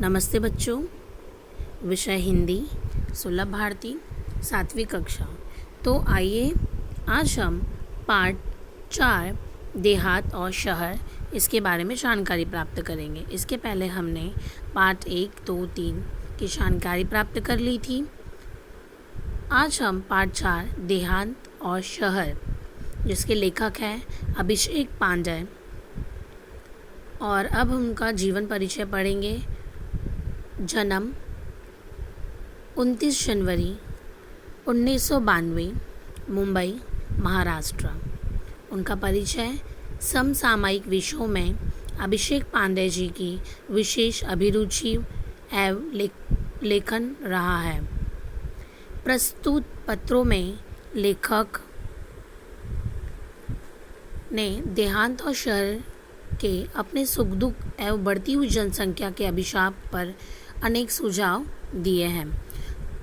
नमस्ते बच्चों। विषय हिंदी, सुलभ भारती, 7वीं कक्षा। तो आइए आज हम पाठ 4 देहात और शहर इसके बारे में जानकारी प्राप्त करेंगे। इसके पहले हमने पाठ 1, 2, 3 की जानकारी प्राप्त कर ली थी। आज हम पाठ 4 देहात और शहर, जिसके लेखक हैं अभिषेक पांडेय, और अब हम उनका जीवन परिचय पढ़ेंगे। जन्म 29 जनवरी 1992, मुंबई, महाराष्ट्र। उनका परिचय समसामयिक विषयों में अभिषेक पांडेय जी की विशेष अभिरुचि एवं लेखन रहा है। प्रस्तुत पत्रों में लेखक ने देहात और शहर के अपने सुख दुख एवं बढ़ती हुई जनसंख्या के अभिशाप पर अनेक सुझाव दिए हैं।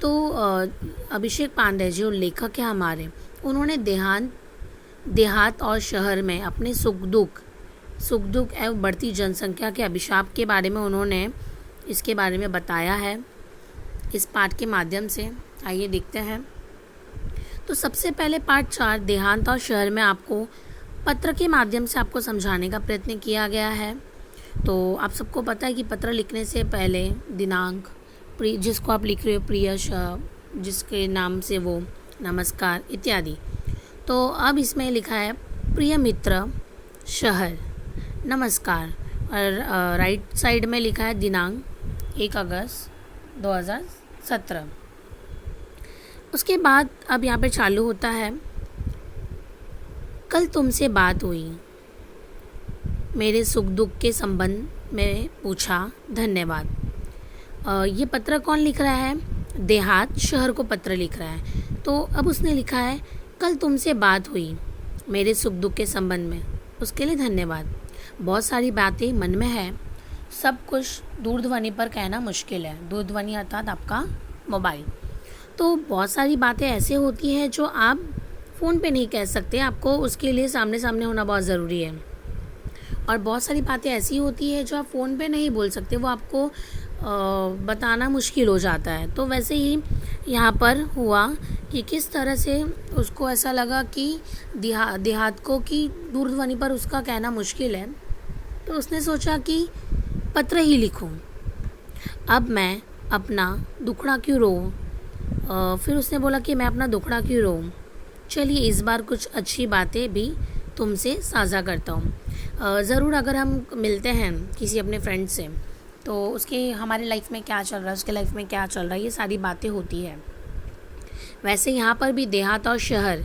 तो अभिषेक पांडेय जी और लेखक हैं हमारे, उन्होंने देहात और शहर में अपने सुख दुख एवं बढ़ती जनसंख्या के अभिशाप के बारे में उन्होंने इसके बारे में बताया है इस पाठ के माध्यम से। आइए देखते हैं। तो सबसे पहले पाठ 4 देहात और शहर में आपको पत्र के माध्यम से आपको समझाने का प्रयत्न किया गया है। तो आप सबको पता है कि पत्र लिखने से पहले दिनांक, जिसको आप लिख रहे हो प्रियश, जिसके नाम से वो नमस्कार इत्यादि। तो अब इसमें लिखा है प्रिय मित्र शहर नमस्कार, और राइट साइड में लिखा है दिनांक 1 अगस्त 2017। उसके बाद अब यहाँ पे चालू होता है, कल तुमसे बात हुई, मेरे सुख दुख के संबंध में पूछा, धन्यवाद। ये पत्र कौन लिख रहा है? देहात शहर को पत्र लिख रहा है। तो अब उसने लिखा है कल तुमसे बात हुई मेरे सुख दुख के संबंध में, उसके लिए धन्यवाद। बहुत सारी बातें मन में है, सब कुछ दूरध्वनि पर कहना मुश्किल है। दूरध्वनि अर्थात आपका मोबाइल। तो बहुत सारी बातें ऐसे होती हैं जो आप फ़ोन पे नहीं कह सकते, आपको उसके लिए सामने सामने होना बहुत ज़रूरी है। और बहुत सारी बातें ऐसी होती है जो आप फ़ोन पे नहीं बोल सकते, वो आपको बताना मुश्किल हो जाता है। तो वैसे ही यहाँ पर हुआ कि किस तरह से उसको ऐसा लगा कि देहात को कि दूरध्वनि पर उसका कहना मुश्किल है, तो उसने सोचा कि पत्र ही लिखूं। अब मैं अपना दुखड़ा क्यों रोऊं? फिर उसने बोला कि मैं अपना दुखड़ा क्यों रोऊं, चलिए इस बार कुछ अच्छी बातें भी तुमसे साझा करता हूँ। ज़रूर अगर हम मिलते हैं किसी अपने फ्रेंड से, तो उसके हमारे लाइफ में क्या चल रहा है, उसके लाइफ में क्या चल रहा है, ये सारी बातें होती है। वैसे यहाँ पर भी देहात और शहर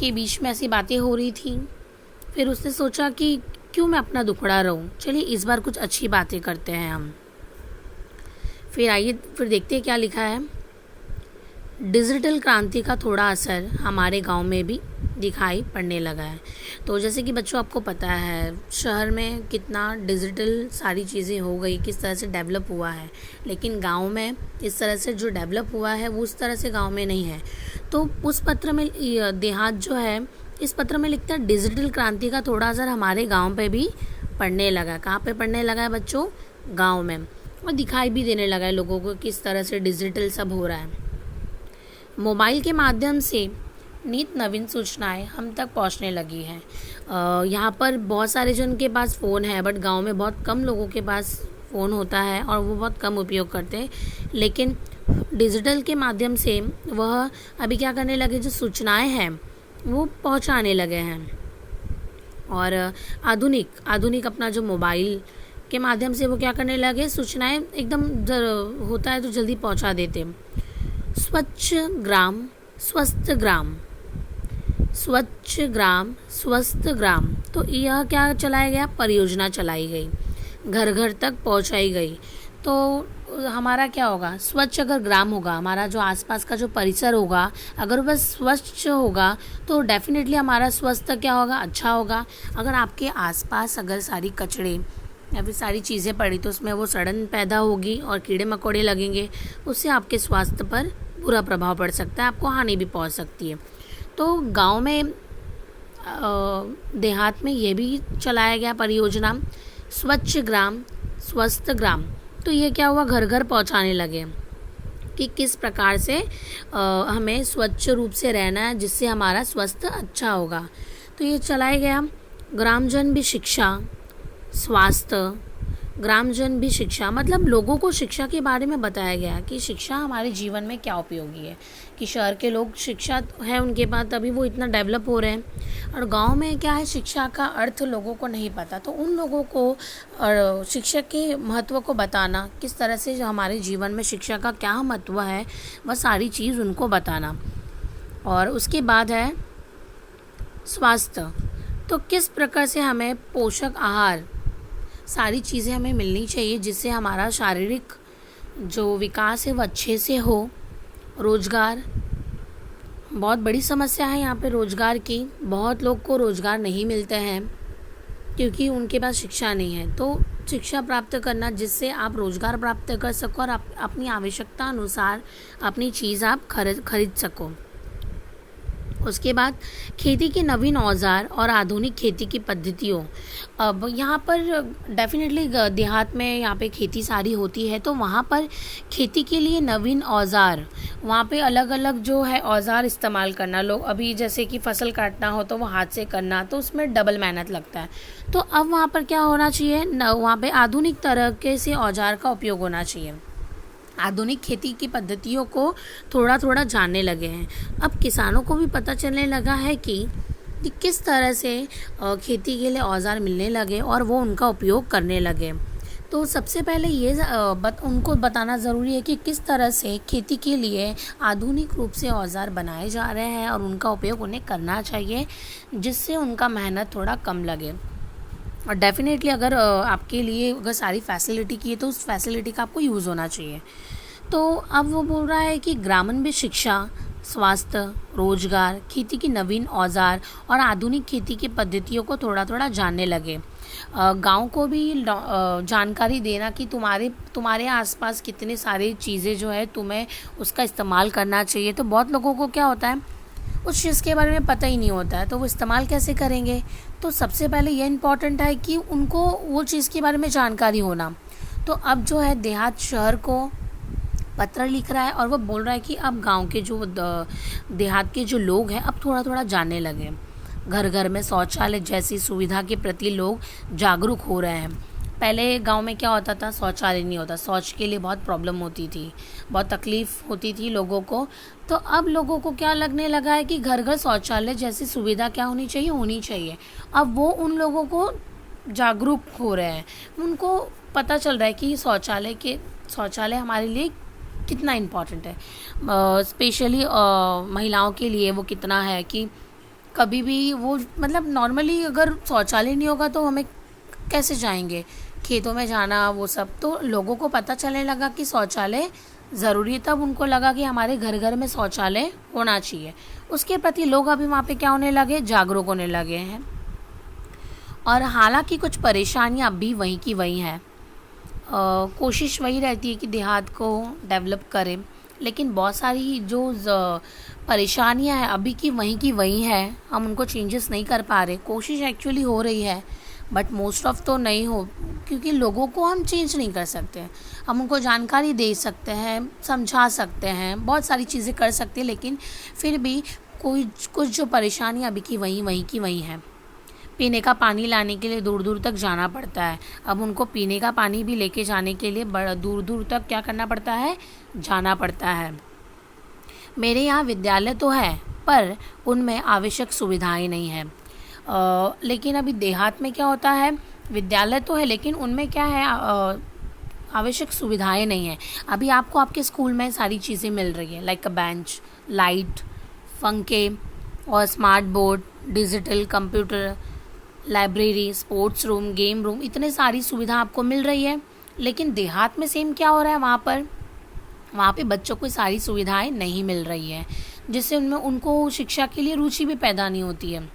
के बीच में ऐसी बातें हो रही थी। फिर उसने सोचा कि क्यों मैं अपना दुखड़ा रहूँ, चलिए इस बार कुछ अच्छी बातें करते हैं हम। फिर देखते हैं क्या लिखा है। डिजिटल क्रांति का थोड़ा असर हमारे गांव में भी दिखाई पड़ने लगा है। तो जैसे कि बच्चों आपको पता है शहर में कितना डिजिटल सारी चीज़ें हो गई, किस तरह से डेवलप हुआ है, लेकिन गांव में इस तरह से जो डेवलप हुआ है वो उस तरह से गांव में नहीं है। तो उस पत्र में देहात जो है, इस पत्र में लिखता है डिजिटल क्रांति का थोड़ा असर हमारे गाँव पर भी पड़ने लगा। कहाँ पर पड़ने लगा है बच्चों? गाँव में। और दिखाई भी देने लगा है लोगों को किस तरह से डिजिटल सब हो रहा है। मोबाइल के माध्यम से नित नवीन सूचनाएं हम तक पहुंचने लगी हैं। यहाँ पर बहुत सारे जन के पास फ़ोन है, बट गांव में बहुत कम लोगों के पास फ़ोन होता है और वो बहुत कम उपयोग करते हैं। लेकिन डिजिटल के माध्यम से वह अभी क्या करने लगे, जो सूचनाएं हैं वो पहुंचाने लगे हैं। और आधुनिक अपना जो मोबाइल के माध्यम से वो क्या करने लगे, सूचनाएं एकदम होता है तो जल्दी पहुँचा देते। स्वच्छ ग्राम स्वस्थ ग्राम, स्वच्छ ग्राम स्वस्थ ग्राम। तो यह क्या चलाया गया, परियोजना चलाई गई, घर घर तक पहुंचाई गई। तो हमारा क्या होगा, स्वच्छ अगर ग्राम होगा, हमारा जो आसपास का जो परिसर होगा अगर वह स्वच्छ होगा तो डेफिनेटली हमारा स्वास्थ्य क्या होगा, अच्छा होगा। अगर आपके आसपास अगर सारी कचड़े या फिर सारी चीज़ें पड़ी तो उसमें वो सड़न पैदा होगी और कीड़े मकोड़े लगेंगे, उससे आपके स्वास्थ्य पर बुरा प्रभाव पड़ सकता है, आपको हानि भी पहुंच सकती है। तो गांव में देहात में ये भी चलाया गया परियोजना स्वच्छ ग्राम स्वस्थ ग्राम। तो ये क्या हुआ, घर घर पहुंचाने लगे कि किस प्रकार से हमें स्वच्छ रूप से रहना है जिससे हमारा स्वास्थ्य अच्छा होगा। तो ये चलाया गया। ग्रामजन भी शिक्षा, स्वास्थ्य, ग्रामजन भी शिक्षा, मतलब लोगों को शिक्षा के बारे में बताया गया कि शिक्षा हमारे जीवन में क्या उपयोगी है। कि शहर के लोग शिक्षा है उनके पास, तभी वो इतना डेवलप हो रहे हैं, और गांव में क्या है, शिक्षा का अर्थ लोगों को नहीं पता। तो उन लोगों को शिक्षा के महत्व को बताना, किस तरह से जो हमारे जीवन में शिक्षा का क्या महत्व है, वह सारी चीज़ उनको बताना। और उसके बाद है स्वास्थ्य। तो किस प्रकार से हमें पोषक आहार, सारी चीज़ें हमें मिलनी चाहिए जिससे हमारा शारीरिक जो विकास है वो अच्छे से हो। रोज़गार, बहुत बड़ी समस्या है यहाँ पे रोज़गार की। बहुत लोग को रोज़गार नहीं मिलते हैं क्योंकि उनके पास शिक्षा नहीं है। तो शिक्षा प्राप्त करना जिससे आप रोज़गार प्राप्त कर सको और आप अपनी आवश्यकता अनुसार अपनी चीज़ आप खरीद सको। उसके बाद खेती के नवीन औजार और आधुनिक खेती की पद्धतियों। अब यहाँ पर डेफिनेटली देहात में यहाँ पे खेती सारी होती है, तो वहाँ पर खेती के लिए नवीन औजार, वहाँ पे अलग अलग जो है औजार इस्तेमाल करना। लोग अभी जैसे कि फसल काटना हो तो वो हाथ से करना, तो उसमें डबल मेहनत लगता है। तो अब वहाँ पर क्या होना चाहिए, वहाँ पे आधुनिक तरीके से औजार का उपयोग होना चाहिए। आधुनिक खेती की पद्धतियों को थोड़ा थोड़ा जानने लगे हैं। अब किसानों को भी पता चलने लगा है कि किस तरह से खेती के लिए औजार मिलने लगे और वो उनका उपयोग करने लगे। तो सबसे पहले ये उनको बताना ज़रूरी है कि किस तरह से खेती के लिए आधुनिक रूप से औजार बनाए जा रहे हैं और उनका उपयोग उन्हें करना चाहिए, जिससे उनका मेहनत थोड़ा कम लगे। और डेफिनेटली अगर आपके लिए अगर सारी फैसिलिटी की है तो उस फैसिलिटी का आपको यूज़ होना चाहिए। तो अब वो बोल रहा है कि ग्रामीण भी शिक्षा, स्वास्थ्य, रोजगार, खेती की नवीन औजार और आधुनिक खेती की पद्धतियों को थोड़ा थोड़ा जानने लगे। गांव को भी जानकारी देना कि तुम्हारे आसपास कितने सारे चीज़ें जो है तुम्हें उसका इस्तेमाल करना चाहिए। तो बहुत लोगों को क्या होता है, उस चीज़ के बारे में पता ही नहीं होता है, तो वो इस्तेमाल कैसे करेंगे। तो सबसे पहले ये इम्पॉर्टेंट है कि उनको वो चीज़ के बारे में जानकारी होना। तो अब जो है देहात शहर को पत्र लिख रहा है और वो बोल रहा है कि अब गांव के जो देहात के जो लोग हैं अब थोड़ा थोड़ा जानने लगे। घर घर में शौचालय जैसी सुविधा के प्रति लोग जागरूक हो रहे हैं। पहले गांव में क्या होता था, शौचालय नहीं होता, शौच के लिए बहुत प्रॉब्लम होती थी, बहुत तकलीफ़ होती थी लोगों को। तो अब लोगों को क्या लगने लगा है कि घर घर शौचालय जैसी सुविधा क्या होनी चाहिए। अब वो उन लोगों को जागरूक हो रहे हैं, उनको पता चल रहा है कि शौचालय हमारे लिए कितना इम्पॉर्टेंट है। स्पेशली महिलाओं के लिए वो कितना है कि कभी भी वो मतलब नॉर्मली अगर शौचालय नहीं होगा तो हमें कैसे जाएंगे, खेतों में जाना वो सब। तो लोगों को पता चलने लगा कि शौचालय ज़रूरी है, तब उनको लगा कि हमारे घर घर में शौचालय होना चाहिए। उसके प्रति लोग अभी वहाँ पे क्या होने लगे, जागरूक होने लगे हैं। और हालांकि कुछ परेशानियाँ अब भी वहीं की वहीं हैं। कोशिश वही रहती है कि देहात को डेवलप करें, लेकिन बहुत सारी जो परेशानियां हैं अभी की वहीं हैं। हम उनको चेंजेस नहीं कर पा रहे। कोशिश एक्चुअली हो रही है बट मोस्ट ऑफ तो नहीं हो, क्योंकि लोगों को हम चेंज नहीं कर सकते। हम उनको जानकारी दे सकते हैं, समझा सकते हैं, बहुत सारी चीज़ें कर सकते हैं, लेकिन फिर भी कुछ जो परेशानियां अभी की वहीं हैं। पीने का पानी लाने के लिए दूर दूर तक जाना पड़ता है। अब उनको पीने का पानी भी लेके जाने के लिए बड़ा दूर दूर तक क्या करना पड़ता है, जाना पड़ता है। मेरे यहाँ विद्यालय तो है पर उनमें आवश्यक सुविधाएं नहीं हैं। लेकिन अभी देहात में क्या होता है, विद्यालय तो है लेकिन उनमें क्या है, आवश्यक सुविधाएं नहीं हैं। अभी आपको आपके स्कूल में सारी चीज़ें मिल रही है, लाइक अ बेंच, लाइट, पंखे और smart board, digital computer, library, sports room, game room, इतने सारी सुविधा आपको मिल रही है। लेकिन देहात में सेम क्या हो रहा है, वहाँ पे बच्चों को सारी सुविधाएं नहीं मिल रही है, जिससे उनको शिक्षा के लिए रुचि भी पैदा नहीं होती है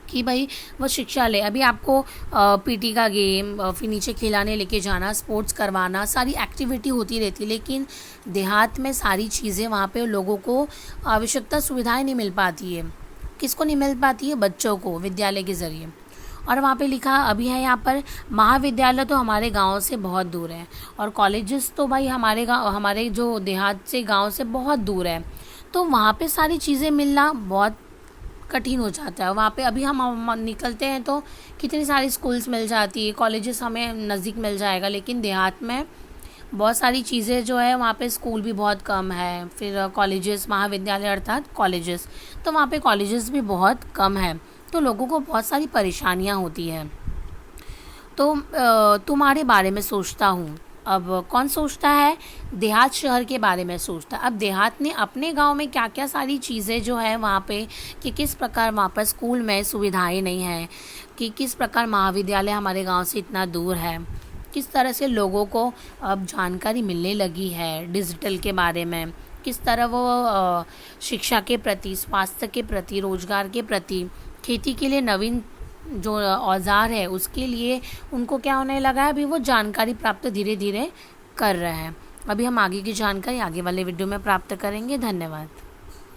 कि भाई वो शिक्षा ले। अभी आपको पीटी का गेम, फिर नीचे खिलाने लेके जाना, स्पोर्ट्स करवाना, सारी एक्टिविटी होती रहती है। लेकिन देहात में सारी चीज़ें वहाँ पे लोगों को आवश्यकता सुविधाएं नहीं मिल पाती है। किसको नहीं मिल पाती है, बच्चों को, विद्यालय के ज़रिए। और वहाँ पे लिखा अभी है यहाँ पर, महाविद्यालय तो हमारे गांव से बहुत दूर है, और कॉलेजेस तो भाई हमारे जो देहात से गांव से बहुत दूर है। तो वहाँ पे सारी चीज़ें मिलना बहुत कठिन हो जाता है। वहाँ पे अभी हम निकलते हैं तो कितनी सारी स्कूल्स मिल जाती है, कॉलेजेस हमें नज़दीक मिल जाएगा, लेकिन देहात में बहुत सारी चीज़ें जो है वहाँ पे स्कूल भी बहुत कम है, फिर कॉलेजेस, महाविद्यालय अर्थात कॉलेजेस, तो वहाँ पे कॉलेजेस भी बहुत कम है, तो लोगों को बहुत सारी परेशानियाँ होती हैं। तो तुम्हारे बारे में सोचता हूँ। अब कौन सोचता है? देहात शहर के बारे में सोचता है। अब देहात ने अपने गांव में क्या क्या सारी चीज़ें जो है वहाँ पे, कि किस प्रकार वहाँ पर स्कूल में सुविधाएं नहीं हैं, कि किस प्रकार महाविद्यालय हमारे गांव से इतना दूर है, किस तरह से लोगों को अब जानकारी मिलने लगी है डिजिटल के बारे में, किस तरह वो शिक्षा के प्रति, स्वास्थ्य के प्रति, रोजगार के प्रति, खेती के लिए नवीन जो औज़ार है उसके लिए उनको क्या होने लगा है, अभी वो जानकारी प्राप्त धीरे धीरे कर रहे हैं। अभी हम आगे की जानकारी आगे वाले वीडियो में प्राप्त करेंगे। धन्यवाद।